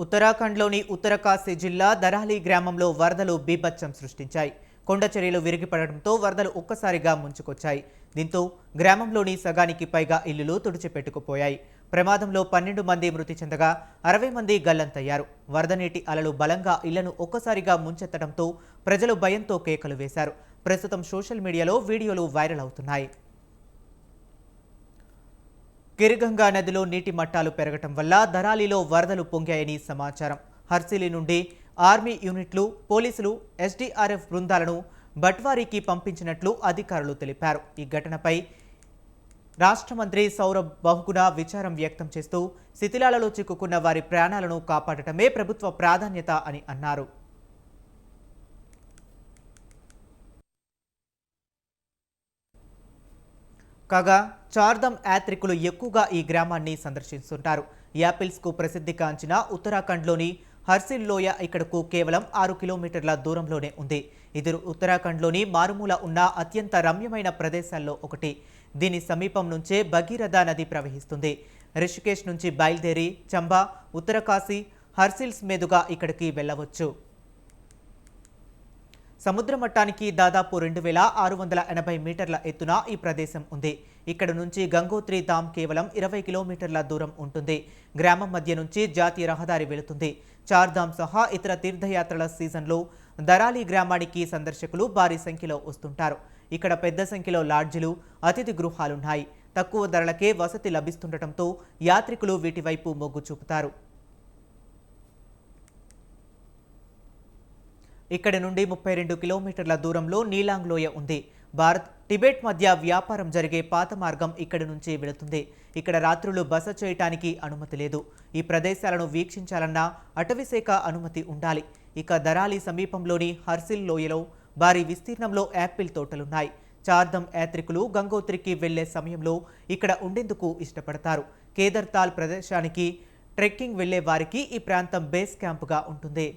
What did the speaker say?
ఉత్తరాఖండ్లోని ఉత్తరకాశీ జిల్లా దరాలి గ్రామంలో వరదలు బీభత్సం సృష్టించాయి. కొండ చర్యలు విరిగిపడడంతో వరదలు ఒక్కసారిగా ముంచుకొచ్చాయి. దీంతో గ్రామంలోని సగానికి పైగా ఇళ్లులు తుడిచిపెట్టుకుపోయాయి. ప్రమాదంలో 12 మంది మృతి చెందగా 60 మంది గల్లంతయ్యారు. వరద నీటి అలలు బలంగా ఇళ్లను ఒక్కసారిగా ముంచెత్తడంతో ప్రజలు భయంతో కేకలు వేశారు. ప్రస్తుతం సోషల్ మీడియాలో వీడియోలు వైరల్ అవుతున్నాయి. గిరిగంగా నదిలో నీటి మట్టాలు పెరగటం వల్ల దరాలిలో వరదలు పొంగాయని సమాచారం. హర్సిలి నుండి ఆర్మీ యూనిట్లు, పోలీసులు, ఎస్డీఆర్ఎఫ్ బృందాలను బట్వారీకి పంపించినట్లు అధికారులు తెలిపారు. ఈ ఘటనపై రాష్ట్ర మంత్రి సౌరభ్ బహుగుణ విచారం వ్యక్తం చేస్తూ శిథిలాలలో చిక్కుకున్న వారి ప్రాణాలను కాపాడటమే ప్రభుత్వ ప్రాధాన్యత అని అన్నారు. కాగా చార్ధామ్ యాత్రికులు ఎక్కువగా ఈ గ్రామాన్ని సందర్శిస్తుంటారు. యాపిల్స్కు ప్రసిద్ధి కాంచిన ఉత్తరాఖండ్లోని హర్సిల్ లోయ ఇక్కడకు కేవలం 6 కిలోమీటర్ల దూరంలోనే ఉంది. ఇది ఉత్తరాఖండ్లోని మారుమూల ఉన్న అత్యంత రమ్యమైన ప్రదేశాల్లో ఒకటి. దీని సమీపం నుంచే భగీరథ నది ప్రవహిస్తుంది. రిషికేశ్ నుంచి బయలుదేరి చంబా, ఉత్తరకాశీ, హర్సిల్స్ మీదుగా ఇక్కడికి వెళ్ళవచ్చు. సముద్ర మట్టానికి దాదాపు 2680 మీటర్ల ఎత్తున ఈ ప్రదేశం ఉంది. ఇక్కడ నుంచి గంగోత్రి ధామ్ కేవలం 20 కిలోమీటర్ల దూరం ఉంటుంది. గ్రామం మధ్య నుంచి జాతీయ రహదారి వెళుతుంది. చార్ధామ్ సహా ఇతర తీర్థయాత్రల సీజన్లో దరాలి గ్రామానికి సందర్శకులు భారీ సంఖ్యలో వస్తుంటారు. ఇక్కడ పెద్ద సంఖ్యలో లాడ్జిలు, అతిథి గృహాలున్నాయి. తక్కువ ధరలకే వసతి లభిస్తుండటంతో యాత్రికులు వీటి వైపు మొగ్గు చూపుతారు. ఇక్కడ నుండి 32 కిలోమీటర్ల దూరంలో నీలాంగ్ లోయ ఉంది. భారత్, టిబెట్ మధ్య వ్యాపారం జరిగే పాత మార్గం ఇక్కడి నుంచి వెళుతుంది. ఇక్కడ రాత్రులు బస చేయటానికి అనుమతి లేదు. ఈ ప్రదేశాలను వీక్షించాలన్నా అటవీశాఖ అనుమతి ఉండాలి. ఇక దరాలి సమీపంలోని హర్సిల్ లోయలో భారీ విస్తీర్ణంలో యాపిల్ తోటలున్నాయి. చార్ధామ్ యాత్రికులు గంగోత్రికి వెళ్లే సమయంలో ఇక్కడ ఉండేందుకు ఇష్టపడతారు. కేదార్తాల్ ప్రదేశానికి ట్రెక్కింగ్ వెళ్లే వారికి ఈ ప్రాంతం బేస్ క్యాంపుగా ఉంటుంది.